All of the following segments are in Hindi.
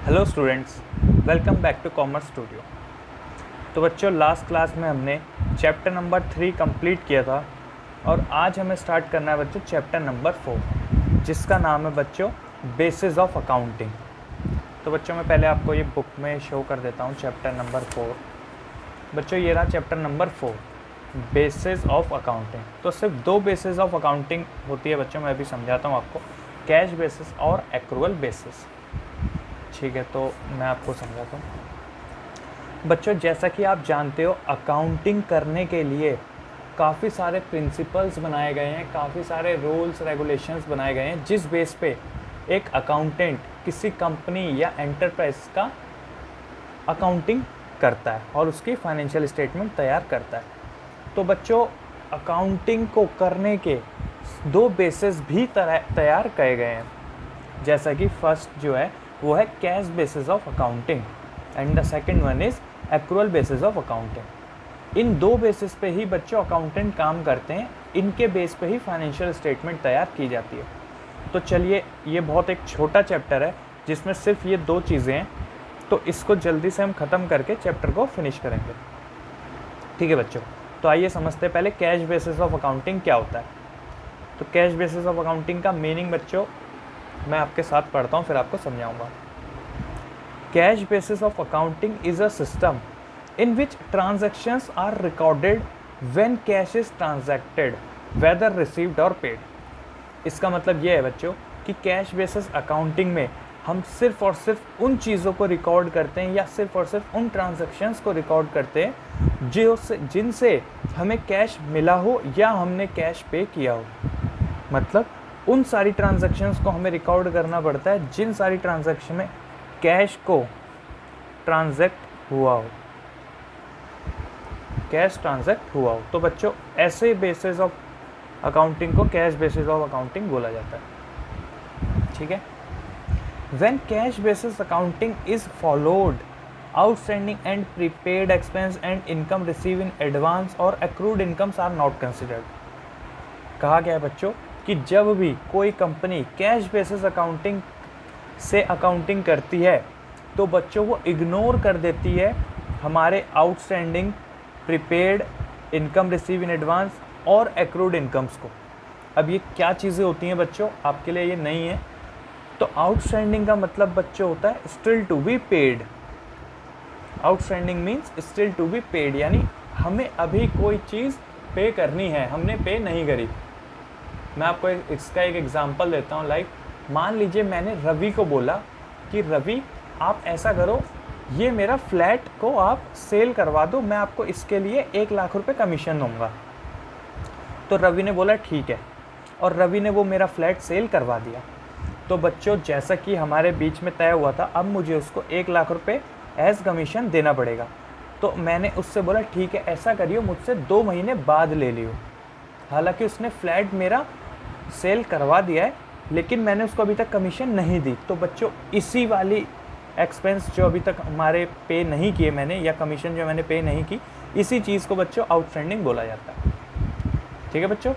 Hello students, welcome back to commerce studio. तो बच्चों, लास्ट क्लास में हमने चैप्टर नंबर 3 कंप्लीट किया था और आज हमें स्टार्ट करना है बच्चों चैप्टर नंबर 4, जिसका नाम है बच्चों बेसिस ऑफ अकाउंटिंग। तो बच्चों, मैं पहले आपको ये बुक में शो कर देता हूँ चैप्टर नंबर 4। बच्चों, ये रहा chapter number 4, basis of accounting. तो सिर्फ दो बेसिस ऑफ अकाउंटिंग होती है बच्चों, मैं अभी समझाता हूँ आपको, कैश बेसिस और एक्रूअल बेसिस। ठीक है, तो मैं आपको समझाता हूँ बच्चों। जैसा कि आप जानते हो, अकाउंटिंग करने के लिए काफ़ी सारे प्रिंसिपल्स बनाए गए हैं, काफ़ी सारे रूल्स रेगुलेशंस बनाए गए हैं, जिस बेस पे एक अकाउंटेंट किसी कंपनी या एंटरप्राइज का अकाउंटिंग करता है और उसकी फाइनेंशियल स्टेटमेंट तैयार करता है। तो बच्चों, अकाउंटिंग को करने के दो बेसिस भी तैयार किए गए हैं। जैसा कि फर्स्ट जो है वो है cash basis of accounting and the second one is accrual basis of accounting. इन दो बेसिस पे ही बच्चों अकाउंटेंट काम करते हैं, इनके बेस पे ही फाइनेंशियल स्टेटमेंट तैयार की जाती है। तो चलिए, ये बहुत एक छोटा चैप्टर है जिसमें सिर्फ ये दो चीज़ें हैं, तो इसको जल्दी से हम ख़त्म करके चैप्टर को फिनिश करेंगे। ठीक है बच्चों, तो आइए समझते हैं पहले कैश बेसिस ऑफ अकाउंटिंग क्या होता है। तो कैश बेसिस ऑफ अकाउंटिंग का मीनिंग बच्चों मैं आपके साथ पढ़ता हूँ, फिर आपको समझाऊंगा। Cash basis of accounting is a system in which transactions are recorded when cash is transacted whether received और पेड। इसका मतलब ये है बच्चों कि कैश बेसिस अकाउंटिंग में हम सिर्फ और सिर्फ उन चीज़ों को रिकॉर्ड करते हैं या सिर्फ और सिर्फ उन ट्रांजैक्शंस को रिकॉर्ड करते हैं जिनसे हमें कैश मिला हो या हमने कैश पे किया हो। मतलब उन सारी ट्रांजैक्शंस को हमें रिकॉर्ड करना पड़ता है जिन सारी ट्रांजैक्शन में कैश को ट्रांजैक्ट हुआ हो, कैश ट्रांजैक्ट हुआ हो। तो बच्चों, ऐसे बेसिस ऑफ अकाउंटिंग को कैश बेसिस ऑफ अकाउंटिंग बोला जाता है। ठीक है, when cash basis accounting is followed, outstanding and prepaid expense and income receive in advance और accrued incomes are not considered. कहा गया है बच्चों कि जब भी कोई कंपनी कैश बेसिस अकाउंटिंग से अकाउंटिंग करती है तो बच्चों वो इग्नोर कर देती है हमारे outstanding, prepaid, income receive in advance और एक्रूड इनकम्स को। अब ये क्या चीज़ें होती हैं बच्चों, आपके लिए ये नहीं है। तो आउटस्टैंडिंग का मतलब बच्चों होता है still to be paid. Outstanding means still to be paid, यानी हमें अभी कोई चीज़ पे करनी है, हमने पे नहीं करी। मैं आपको इसका एक एग्जांपल देता हूँ। लाइक मान लीजिए मैंने रवि को बोला कि रवि आप ऐसा करो, ये मेरा फ्लैट को आप सेल करवा दो, मैं आपको इसके लिए 1 लाख रुपए कमीशन दूंगा। तो रवि ने बोला ठीक है, और रवि ने वो मेरा फ्लैट सेल करवा दिया। तो बच्चों, जैसा कि हमारे बीच में तय हुआ था, अब मुझे उसको 1 लाख रुपये एज कमीशन देना पड़ेगा। तो मैंने उससे बोला ठीक है, ऐसा करियो, मुझसे 2 महीने बाद ले लियो। हालांकि उसने फ्लैट मेरा सेल करवा दिया है, लेकिन मैंने उसको अभी तक कमीशन नहीं दी। तो बच्चों, इसी वाली एक्सपेंस जो अभी तक हमारे पे नहीं किए मैंने, या कमीशन जो मैंने पे नहीं की, इसी चीज़ को बच्चों आउटस्टैंडिंग बोला जाता है। ठीक है बच्चों,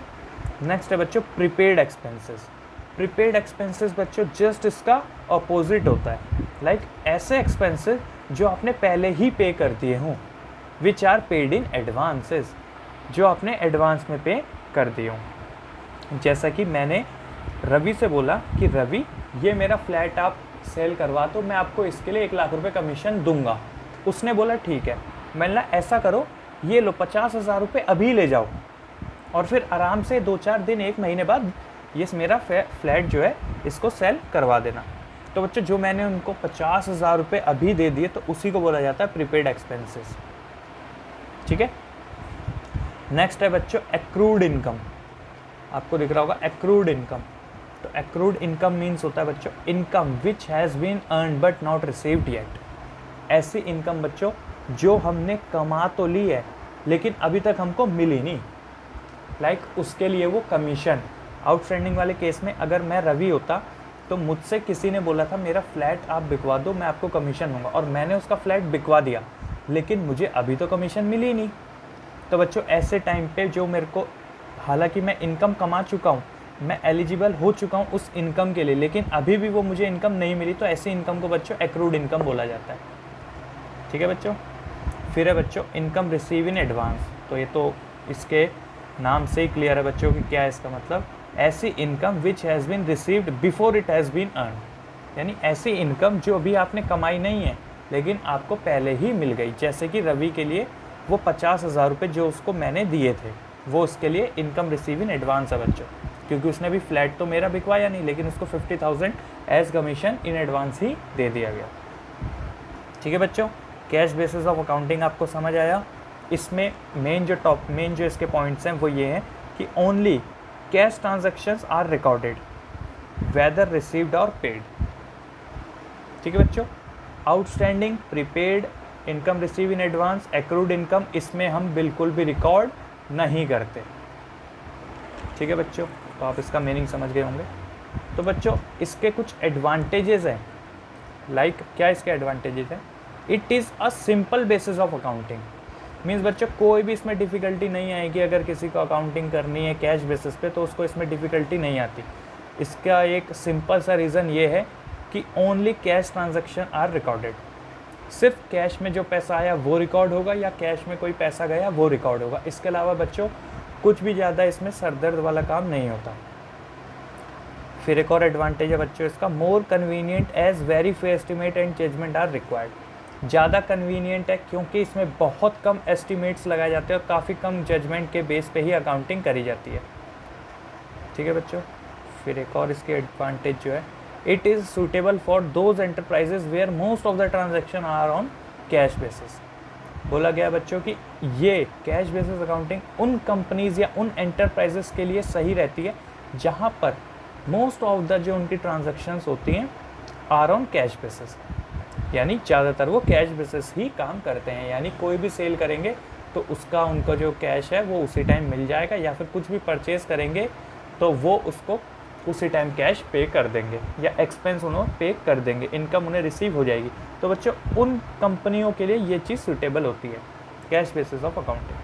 नेक्स्ट है बच्चों प्रीपेड एक्सपेंसेस। प्रीपेड एक्सपेंसेस बच्चों जस्ट इसका अपोजिट होता है। लाइक ऐसे एक्सपेंसेस जो आपने पहले ही पे कर दिए हों, which are paid in advances, जो आपने एडवांस में पे कर दिए हों। जैसा कि मैंने रवि से बोला कि रवि ये मेरा फ्लैट आप सेल करवा दो, मैं आपको इसके लिए 1 लाख रुपए कमीशन दूंगा। उसने बोला ठीक है। मैंने बोला ऐसा करो, ये लो 50,000 रुपये अभी ले जाओ, और फिर आराम से 2-4 दिन 1 महीने बाद ये मेरा फ्लैट जो है इसको सेल करवा देना। तो बच्चों, जो मैंने उनको 50,000 रुपये अभी दे दिए, तो उसी को बोला जाता है प्रीपेड एक्सपेंसेस। ठीक है, नेक्स्ट है बच्चों एक्रूड इनकम। आपको दिख रहा होगा एक्रूड इनकम। तो एक्रूड इनकम मीन्स होता है बच्चों income which has been earn but not received yet. ऐसी इनकम बच्चों जो हमने कमा तो ली है लेकिन अभी तक हमको मिली नहीं। लाइक उसके लिए वो कमीशन, आउटस्टैंडिंग वाले केस में अगर मैं रवि होता तो मुझसे किसी ने बोला था मेरा फ्लैट आप बिकवा दो, मैं आपको कमीशन दूंगा, और मैंने उसका फ्लैट बिकवा दिया, लेकिन मुझे अभी तो कमीशन मिली नहीं। तो बच्चों, ऐसे टाइम पे जो मेरे को, हालांकि मैं इनकम कमा चुका हूँ मैं एलिजिबल हो चुका हूँ उस इनकम के लिए, लेकिन अभी भी वो मुझे इनकम नहीं मिली, तो ऐसी इनकम को बच्चों एक्रूड इनकम बोला जाता है। ठीक है बच्चों। फिर है बच्चों इनकम रिसीव इन एडवांस। तो ये तो इसके नाम से ही क्लियर है बच्चों कि क्या है इसका मतलब, ऐसी income which has been received before it has been earn, यानी ऐसी इनकम जो अभी आपने कमाई नहीं है लेकिन आपको पहले ही मिल गई। जैसे कि रवि के लिए वो 50,000 रुपये जो उसको मैंने दिए थे, वो उसके लिए इनकम रिसीव इन एडवांस है बच्चों, क्योंकि उसने भी फ्लैट तो मेरा बिकवाया नहीं, लेकिन उसको 50,000 एज कमीशन इन एडवांस ही दे दिया गया। ठीक है बच्चों, कैश बेसिस ऑफ अकाउंटिंग आपको समझ आया। इसमें मेन जो इसके पॉइंट्स हैं वो ये हैं कि only cash transactions are recorded whether received और पेड। ठीक है बच्चों। Outstanding, prepaid, income receive in advance, accrued income, इसमें हम बिल्कुल भी रिकॉर्ड नहीं करते। ठीक है बच्चों, तो आप इसका मीनिंग समझ गए होंगे। तो बच्चों इसके कुछ एडवांटेजेस हैं। क्या इसके एडवांटेजेस हैं? It is a simple basis of accounting. Means बच्चों कोई भी इसमें डिफ़िकल्टी नहीं आएगी। अगर किसी को अकाउंटिंग करनी है कैश बेसिस पे तो उसको इसमें डिफ़िकल्टी नहीं आती। इसका एक सिंपल सा रीज़न ये है कि only cash transaction are recorded. सिर्फ कैश में जो पैसा आया वो रिकॉर्ड होगा, या कैश में कोई पैसा गया वो रिकॉर्ड होगा। इसके अलावा बच्चों कुछ भी ज़्यादा इसमें सरदर्द वाला काम नहीं होता। फिर एक और एडवांटेज है बच्चों इसका, more convenient as very fair estimate and judgement are required. ज़्यादा कन्वीनियंट है क्योंकि इसमें बहुत कम एस्टिमेट्स लगाए जाते हैं और काफ़ी कम जजमेंट के बेस पे ही अकाउंटिंग करी जाती है। ठीक है बच्चों। फिर एक और इसके एडवांटेज जो है, it is suitable for those enterprises where most of the transaction are on cash basis. बोला गया बच्चों कि ये कैश बेसिस अकाउंटिंग उन कंपनीज़ या उन एंटरप्राइजेस के लिए सही रहती है जहाँ पर मोस्ट ऑफ द जो उनकी ट्रांजैक्शंस होती हैं आर ऑन कैश बेसिस, यानी ज़्यादातर वो कैश बेसिस ही काम करते हैं। यानी कोई भी सेल करेंगे तो उसका उनका जो कैश है वो उसी टाइम मिल जाएगा, या फिर कुछ भी परचेज़ करेंगे तो वो उसको उसी टाइम कैश पे कर देंगे या एक्सपेंस उन्हें पे कर देंगे, इनकम उन्हें रिसीव हो जाएगी। तो बच्चों उन कंपनियों के लिए ये चीज़ सूटेबल होती है, कैश बेसिस ऑफ अकाउंटिंग।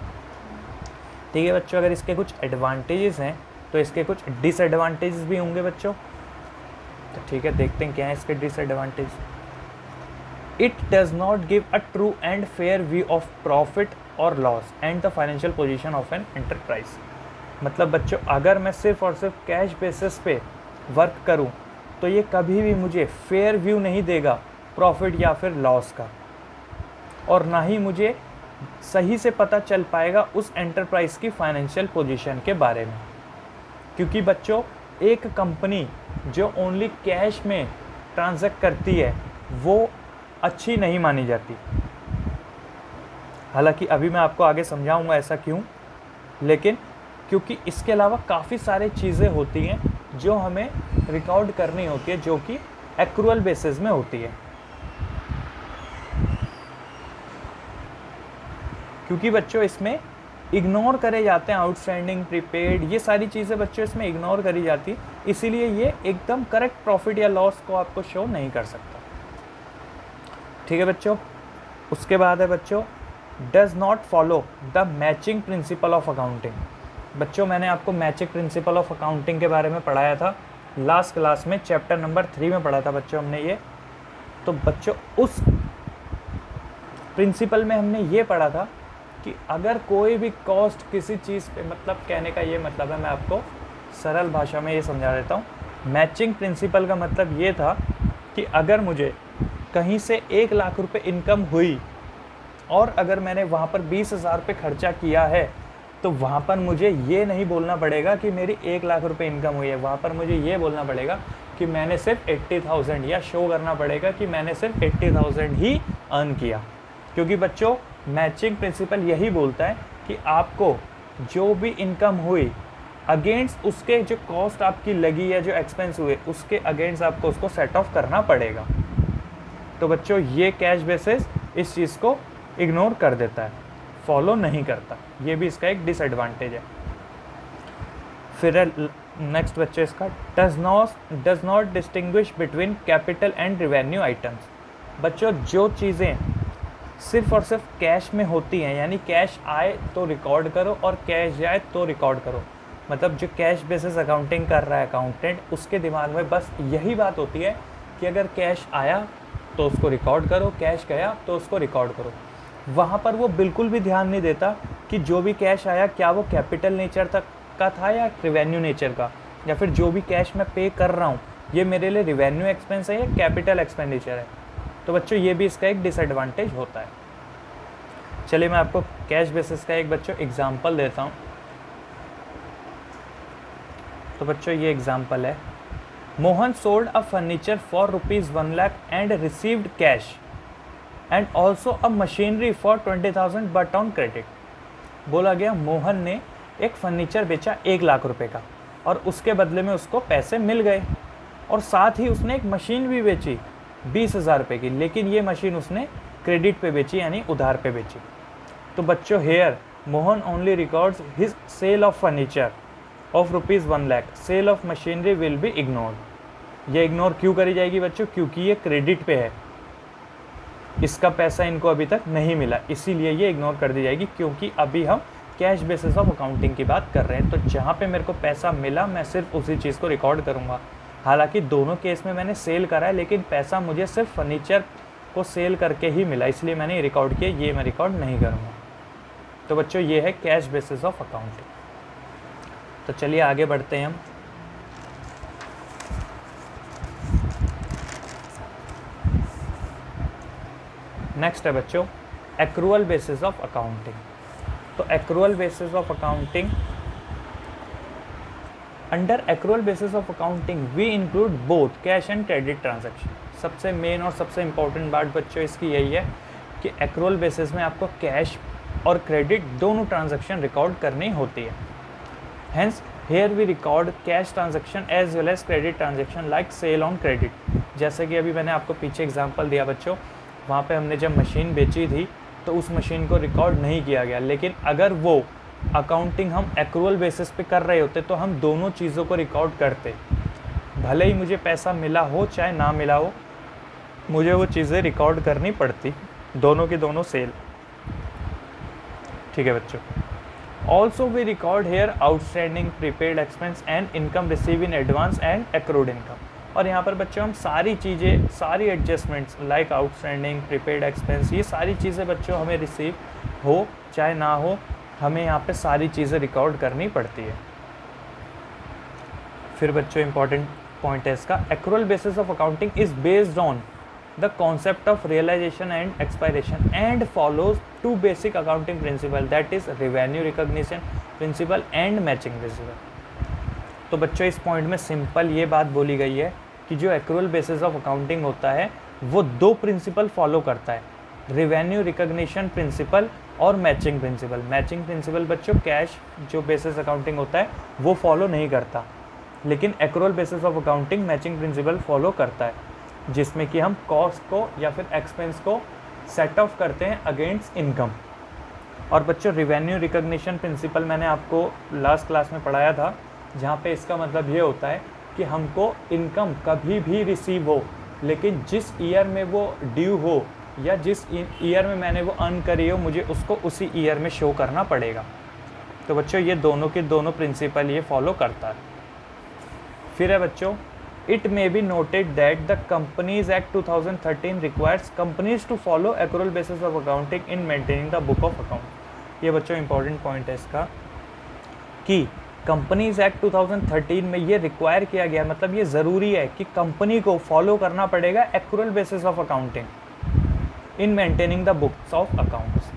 ठीक है बच्चों। अगर इसके कुछ एडवांटेजेस हैं तो इसके कुछ डिसएडवांटेजेस भी होंगे बच्चों। तो ठीक है, देखते हैं क्या है इसके disadvantage. It does not give a true and fair view of profit और loss and the financial position of an enterprise. मतलब बच्चों अगर मैं सिर्फ और सिर्फ कैश बेसिस पे वर्क करूं तो ये कभी भी मुझे फेयर व्यू नहीं देगा प्रॉफिट या फिर लॉस का, और ना ही मुझे सही से पता चल पाएगा उस एंटरप्राइज की फाइनेंशियल पोजीशन के बारे में। क्योंकि बच्चों एक कंपनी जो ओनली कैश में ट्रांजैक्ट करती है वो अच्छी नहीं मानी जाती। हालांकि अभी मैं आपको आगे समझाऊंगा ऐसा क्यों, लेकिन क्योंकि इसके अलावा काफ़ी सारी चीज़ें होती हैं जो हमें रिकॉर्ड करनी होती है, जो कि एक्रूअल बेसिस में होती है। क्योंकि बच्चों इसमें इग्नोर करे जाते हैं आउटस्टैंडिंग, प्रीपेड, ये सारी चीज़ें बच्चों इसमें इग्नोर करी जाती, इसीलिए ये एकदम करेक्ट प्रॉफिट या लॉस को आपको शो नहीं कर सकता। ठीक है बच्चों। उसके बाद है बच्चों does not follow the matching principle of accounting. बच्चों मैंने आपको मैचिंग प्रिंसिपल ऑफ अकाउंटिंग के बारे में पढ़ाया था लास्ट क्लास में, चैप्टर नंबर 3 में पढ़ा था बच्चों हमने ये। तो बच्चों उस प्रिंसिपल में हमने ये पढ़ा था कि अगर कोई भी कॉस्ट किसी चीज़ पे, मतलब कहने का ये मतलब है, मैं आपको सरल भाषा में ये समझा देता हूँ। मैचिंग प्रिंसिपल का मतलब ये था कि अगर मुझे कहीं से 1 लाख रुपए इनकम हुई और अगर मैंने वहाँ पर 20,000 रुपये खर्चा किया है तो वहाँ पर मुझे ये नहीं बोलना पड़ेगा कि मेरी 1 लाख रुपए इनकम हुई है, वहाँ पर मुझे ये बोलना पड़ेगा कि मैंने सिर्फ 80,000, या शो करना पड़ेगा कि मैंने सिर्फ 80,000 ही अर्न किया। क्योंकि बच्चों मैचिंग प्रिंसिपल यही बोलता है कि आपको जो भी इनकम हुई अगेंस्ट उसके जो कॉस्ट आपकी लगी है, जो एक्सपेंस हुए, उसके अगेंस्ट आपको उसको सेट ऑफ करना पड़ेगा। तो बच्चों ये कैश बेसिस इस चीज़ को इग्नोर कर देता है, फॉलो नहीं करता। ये भी इसका एक डिसएडवांटेज है। फिर नेक्स्ट बच्चे इसका does not distinguish between capital and revenue items. बच्चों जो चीज़ें सिर्फ और सिर्फ कैश में होती हैं, यानी कैश आए तो रिकॉर्ड करो और कैश जाए तो रिकॉर्ड करो, मतलब जो कैश बेसिस अकाउंटिंग कर रहा है अकाउंटेंट, उसके दिमाग में बस यही बात होती है कि अगर कैश आया तो उसको रिकॉर्ड करो, कैश गया तो उसको रिकॉर्ड करो। वहाँ पर वो बिल्कुल भी ध्यान नहीं देता कि जो भी कैश आया क्या वो कैपिटल नेचर तक का था या रिवेन्यू नेचर का, या फिर जो भी कैश मैं पे कर रहा हूँ ये मेरे लिए रिवेन्यू एक्सपेंस है या कैपिटल एक्सपेंडिचर है। तो बच्चों ये भी इसका एक डिसएडवांटेज होता है। चलिए मैं आपको कैश बेसिस का एक बच्चों एग्जांपल देता हूँ। तो बच्चों ये एग्जांपल है, Mohan sold a furniture for ₹1 lakh and received cash and also a machinery for 20,000 but on credit. बोला गया मोहन ने एक फर्नीचर बेचा 1 लाख रुपए का और उसके बदले में उसको पैसे मिल गए, और साथ ही उसने एक मशीन भी बेची 20,000 रुपये की, लेकिन ये मशीन उसने क्रेडिट पे बेची यानी उधार पे बेची। तो बच्चों here Mohan only records his sale of furniture of ₹1 lakh, sale of machinery will be ignored. ये इग्नोर क्यों करी जाएगी बच्चों? क्योंकि ये क्रेडिट पे है, इसका पैसा इनको अभी तक नहीं मिला, इसीलिए ये इग्नोर कर दी जाएगी, क्योंकि अभी हम कैश बेसिस ऑफ अकाउंटिंग की बात कर रहे हैं। तो जहाँ पे मेरे को पैसा मिला मैं सिर्फ उसी चीज़ को रिकॉर्ड करूँगा। हालांकि दोनों केस में मैंने सेल करा है, लेकिन पैसा मुझे सिर्फ फर्नीचर को सेल करके ही मिला, इसलिए मैंने रिकॉर्ड किया, ये मैं रिकॉर्ड नहीं करूँगा। तो बच्चों ये है कैश बेसिस ऑफ अकाउंटिंग। तो चलिए आगे बढ़ते हैं हम। नेक्स्ट है बच्चों एक्रूअल बेसिस ऑफ अकाउंटिंग। तो accrual basis of accounting, under accrual basis of accounting we include both cash and credit transaction. सबसे मेन और सबसे इंपॉर्टेंट बात बच्चों इसकी यही है कि एक्रूअल बेसिस में आपको कैश और क्रेडिट दोनों ट्रांजैक्शन रिकॉर्ड करनी होती है। Hence here we record cash transaction as well as credit transaction like sale on credit. जैसे कि अभी मैंने आपको पीछे एग्जांपल दिया बच्चों, वहाँ पे हमने जब मशीन बेची थी तो उस मशीन को रिकॉर्ड नहीं किया गया, लेकिन अगर वो अकाउंटिंग हम एक्रूअल बेसिस पे कर रहे होते तो हम दोनों चीज़ों को रिकॉर्ड करते। भले ही मुझे पैसा मिला हो चाहे ना मिला हो, मुझे वो चीज़ें रिकॉर्ड करनी पड़ती, दोनों की दोनों सेल। ठीक है बच्चों। Also we record here outstanding prepaid expense and income receive in advance and accrued income. और यहाँ पर बच्चों हम सारी चीज़ें, सारी adjustments like outstanding prepaid expense, ये सारी चीज़ें बच्चों हमें रिसीव हो चाहे ना हो, हमें यहाँ पे सारी चीज़ें रिकॉर्ड करनी पड़ती है। फिर बच्चों इंपॉर्टेंट पॉइंट है इसका, accrual basis of accounting is based on the concept of realisation and expiration and follows 2 basic accounting principle, that is revenue recognition principle and matching principle. तो बच्चों इस पॉइंट में सिंपल ये बात बोली गई है कि जो एक्रूअल बेसिस ऑफ अकाउंटिंग होता है वो 2 प्रिंसिपल फॉलो करता है, रेवेन्यू रिकॉग्निशन प्रिंसिपल और मैचिंग प्रिंसिपल। मैचिंग प्रिंसिपल बच्चों कैश जो बेसिस अकाउंटिंग होता है वो फॉलो नहीं करता, लेकिन accrual basis of accounting matching principle follow करता है, जिसमें कि हम कॉस्ट को या फिर एक्सपेंस को सेट ऑफ करते हैं अगेंस्ट इनकम। और बच्चों रेवेन्यू रिकॉग्निशन प्रिंसिपल मैंने आपको लास्ट क्लास में पढ़ाया था, जहाँ पे इसका मतलब ये होता है कि हमको इनकम कभी भी रिसीव हो, लेकिन जिस ईयर में वो ड्यू हो या जिस ईयर में मैंने वो अर्न करी हो, मुझे उसको उसी ईयर में शो करना पड़ेगा। तो बच्चों ये दोनों के दोनों प्रिंसिपल ये फॉलो करता है। फिर है बच्चों, it may be noted that the companies act 2013 requires companies to follow accrual basis of accounting in maintaining the book of account. ये बच्चों इंपॉर्टेंट पॉइंट है इसका कि कंपनीज एक्ट 2013 में ये रिक्वायर किया गया, मतलब ये ज़रूरी है कि कंपनी को फॉलो करना पड़ेगा accrual basis of accounting in maintaining the books of accounts.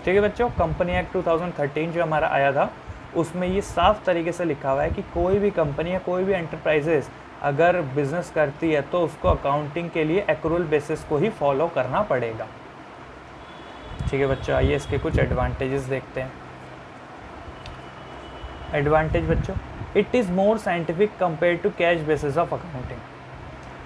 ठीक है बच्चों, कंपनी एक्ट 2013 जो हमारा आया था उसमें ये साफ तरीके से लिखा हुआ है कि कोई भी कंपनी या कोई भी एंटरप्राइजेस अगर बिजनेस करती है तो उसको अकाउंटिंग के लिए एक्रूअल बेसिस को ही फॉलो करना पड़ेगा। ठीक है बच्चों, आइए इसके कुछ एडवांटेजेस देखते हैं। एडवांटेज बच्चों, it is more scientific compare to cash basis of accounting.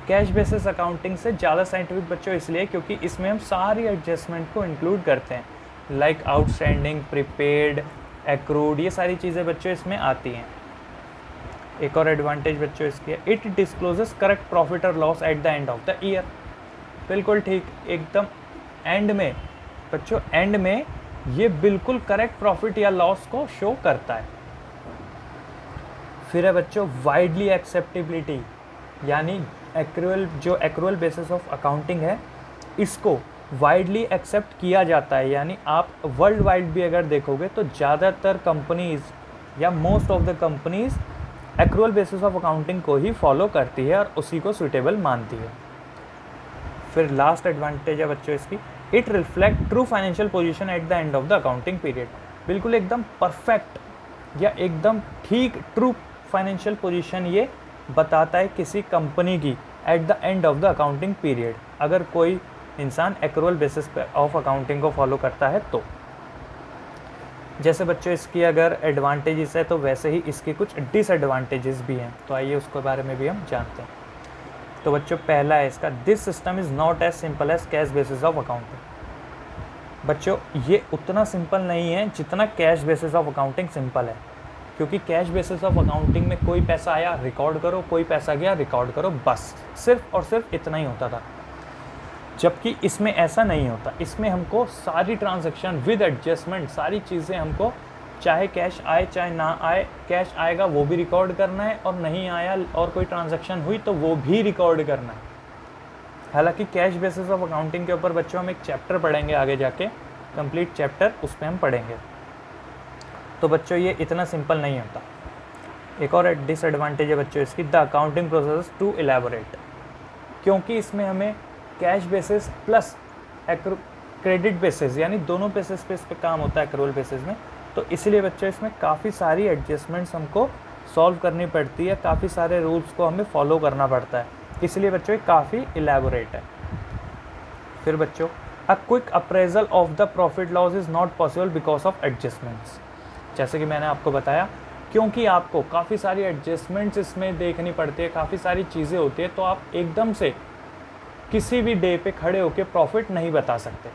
Cash basis accounting से ज़्यादा साइंटिफिक बच्चों इसलिए क्योंकि इसमें हम सारी एडजस्टमेंट को इंक्लूड करते हैं, लाइक आउटस्टैंडिंग, प्रीपेड, एक्रूड, ये सारी चीज़ें बच्चों इसमें आती हैं। एक और एडवांटेज बच्चों इसकी है, इट डिस्क्लोजेस करेक्ट प्रॉफिट और loss at the end of the year. बिल्कुल ठीक, एकदम एंड में बच्चों, एंड में ये बिल्कुल करेक्ट प्रॉफिट या लॉस को शो करता है। फिर है बच्चों वाइडली एक्सेप्टेबिलिटी, यानी एक्रूअल बेसिस ऑफ अकाउंटिंग है, इसको वाइडली एक्सेप्ट किया जाता है। यानी आप वर्ल्ड वाइड भी अगर देखोगे तो ज़्यादातर कंपनीज़ या most of the companies accrual basis of accounting को ही फॉलो करती है और उसी को सूटेबल मानती है। फिर लास्ट एडवांटेज है बच्चों इसकी, it reflect true financial position at the end of the accounting period. बिल्कुल एकदम परफेक्ट या एकदम ठीक ट्रू फाइनेंशियल पोजीशन ये बताता है किसी कंपनी की at the end of the accounting period, अगर कोई इंसान एक्रूअल बेसिस पे ऑफ अकाउंटिंग को फॉलो करता है तो। जैसे बच्चों इसकी अगर एडवांटेजेस है तो वैसे ही इसकी कुछ डिसएडवांटेजेस भी हैं, तो आइए उसके बारे में भी हम जानते हैं। तो बच्चों पहला है इसका, this system is not as simple as cash basis of accounting. बच्चों ये उतना सिंपल नहीं है जितना cash basis of accounting simple है, क्योंकि कैश बेसिस ऑफ अकाउंटिंग में कोई पैसा आया रिकॉर्ड करो, कोई पैसा गया रिकॉर्ड करो, बस सिर्फ और सिर्फ इतना ही होता था। जबकि इसमें ऐसा नहीं होता, इसमें हमको सारी ट्रांजैक्शन विद एडजस्टमेंट, सारी चीज़ें हमको चाहे कैश आए चाहे ना आए, कैश आएगा वो भी रिकॉर्ड करना है और नहीं आया और कोई ट्रांजैक्शन हुई तो वो भी रिकॉर्ड करना है। हालांकि कैश बेसिस ऑफ अकाउंटिंग के ऊपर बच्चों हम एक चैप्टर पढ़ेंगे आगे जाके, कंप्लीट चैप्टर, उस पर हम पढ़ेंगे। तो बच्चों ये इतना सिंपल नहीं होता। एक और डिसएडवांटेज है बच्चों इसकी, the accounting process too elaborate, क्योंकि इसमें हमें cash basis plus credit basis यानी दोनों बेसिस पे इस पर काम होता है एक्रूअल बेसिस में, तो इसलिए बच्चों इसमें काफ़ी सारी एडजस्टमेंट्स हमको सॉल्व करनी पड़ती है, काफ़ी सारे रूल्स को हमें फॉलो करना पड़ता है, इसलिए बच्चों ये काफ़ी इलेबोरेट है। फिर बच्चों a quick appraisal of the profit loss is not possible because of adjustments. जैसे कि मैंने आपको बताया, क्योंकि आपको काफ़ी सारी एडजस्टमेंट्स इसमें देखनी पड़ती है, काफ़ी सारी चीज़ें होती है, तो आप एकदम से किसी भी डे पे खड़े होकर प्रॉफिट नहीं बता सकते,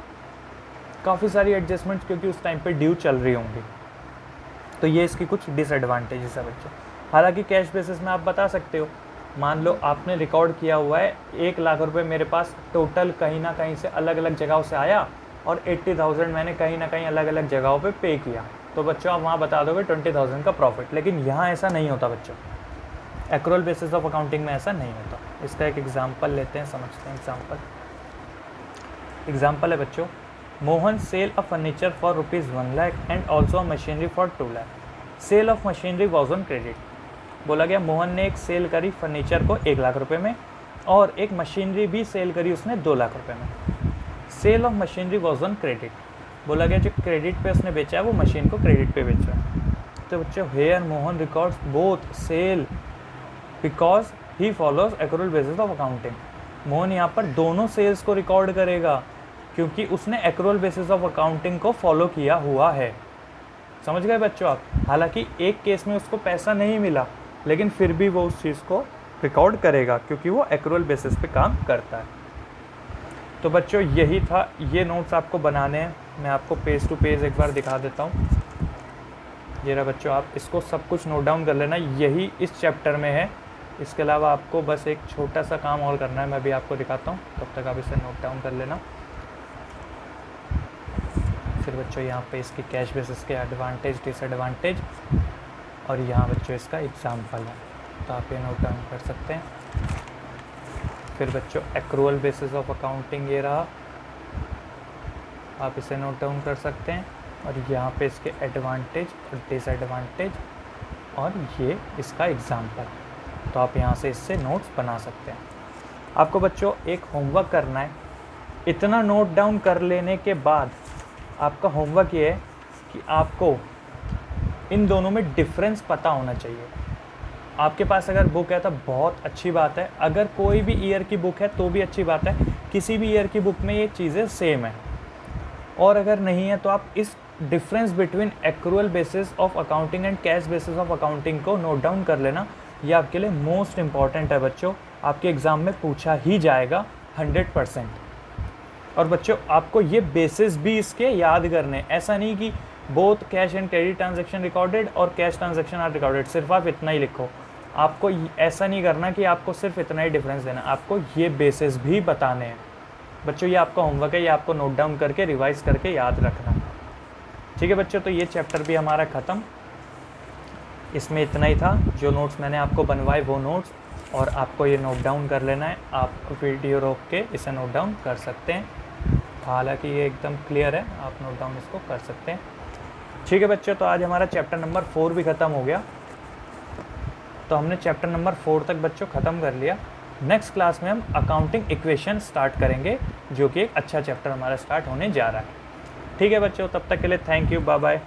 काफ़ी सारी एडजस्टमेंट्स क्योंकि उस टाइम पे ड्यू चल रही होंगी। तो ये इसकी कुछ डिसएडवांटेजेस है बच्चों। हालांकि कैश बेसिस में आप बता सकते हो, मान लो आपने रिकॉर्ड किया हुआ है 1 लाख रुपए मेरे पास टोटल कहीं ना कहीं से अलग अलग जगहों से आया और 80,000 मैंने कहीं ना कहीं अलग अलग जगहों पे पे किया, तो बच्चों आप वहाँ बता दोगे 20,000 का प्रॉफिट। लेकिन यहाँ ऐसा नहीं होता बच्चों, एक्रूअल बेसिस ऑफ अकाउंटिंग में ऐसा नहीं होता। इसका एक एग्जाम्पल लेते हैं, समझते हैं। एग्जाम्पल है बच्चों, Mohan sale a furniture for ₹1 lakh and also a machinery for 2 lakh. Sale of machinery was on credit. बोला गया मोहन ने एक सेल करी फर्नीचर को 1 लाख रुपए में और एक मशीनरी भी सेल करी उसने 2 लाख रुपए में। Sale of machinery was on credit. बोला गया जो क्रेडिट पे उसने बेचा है वो मशीन को क्रेडिट पे बेचा है। तो बच्चों here Mohan records both sale because he follows accrual basis of accounting. Mohan यहाँ पर दोनों सेल्स को रिकॉर्ड करेगा क्योंकि उसने एक्रूअल बेसिस ऑफ अकाउंटिंग को फॉलो किया हुआ है। समझ गए बच्चों आप। हालांकि एक केस में उसको पैसा नहीं मिला लेकिन फिर भी वो उस चीज़ को रिकॉर्ड करेगा क्योंकि वो एक्रूअल बेसिस पे काम करता है। तो बच्चों यही था, ये नोट्स आपको बनाने हैं। मैं आपको पेज टू पेज एक बार दिखा देता हूँ। ये रहा बच्चों, आप इसको सब कुछ नोट डाउन कर लेना, यही इस चैप्टर में है। इसके अलावा आपको बस एक छोटा सा काम और करना है, मैं भी आपको दिखाता हूँ, तब तक आप इसे नोट डाउन कर लेना। फिर बच्चों यहाँ पे इसकी कैश बेसिस के एडवांटेज डिसएडवांटेज और यहाँ बच्चों इसका एग्जाम्पल है, तो आप ये नोट डाउन कर सकते हैं। फिर बच्चों एक्रूअल बेसिस ऑफ अकाउंटिंग ये रहा, आप इसे नोट डाउन कर सकते हैं। और यहाँ पे इसके एडवांटेज और डिसएडवांटेज और ये इसका एग्जाम्पल, तो आप यहाँ से इससे नोट्स बना सकते हैं। आपको बच्चों एक होमवर्क करना है। इतना नोट डाउन कर लेने के बाद आपका होमवर्क ये है कि आपको इन दोनों में डिफरेंस पता होना चाहिए। आपके पास अगर बुक है तो बहुत अच्छी बात है, अगर कोई भी ईयर की बुक है तो भी अच्छी बात है। किसी भी ईयर की बुक में ये चीज़ें सेम है, और अगर नहीं है तो आप इस difference between accrual basis of accounting and cash basis of accounting को नोट डाउन कर लेना। ये आपके लिए मोस्ट इम्पॉर्टेंट है बच्चों, आपके एग्ज़ाम में पूछा ही जाएगा 100%। और बच्चों आपको ये बेसिस भी इसके याद करने, ऐसा नहीं कि both cash and credit transaction recorded और कैश ट्रांजैक्शन आर रिकॉर्डेड, सिर्फ आप इतना ही लिखो। आपको ऐसा नहीं करना कि आपको सिर्फ इतना ही डिफरेंस देना, आपको ये बेसिस भी बताने हैं। बच्चों ये आपका होमवर्क है, ये आपको नोट डाउन करके रिवाइज करके याद रखना। ठीक है बच्चों, तो ये चैप्टर भी हमारा ख़त्म। इसमें इतना ही था। जो नोट्स मैंने आपको बनवाए वो नोट्स, और आपको ये नोट डाउन कर लेना है। आप वीडियो रोक के इसे नोट डाउन कर सकते हैं, हालांकि ये एकदम क्लियर है, आप नोट डाउन इसको कर सकते हैं। ठीक है बच्चों, तो आज हमारा चैप्टर नंबर 4 भी ख़त्म हो गया। तो हमने चैप्टर नंबर 4 तक बच्चों ख़त्म कर लिया। नेक्स्ट क्लास में हम अकाउंटिंग इक्वेशन स्टार्ट करेंगे, जो कि एक अच्छा चैप्टर हमारा स्टार्ट होने जा रहा है। ठीक है बच्चों, तब तक के लिए थैंक यू, बाय बाय।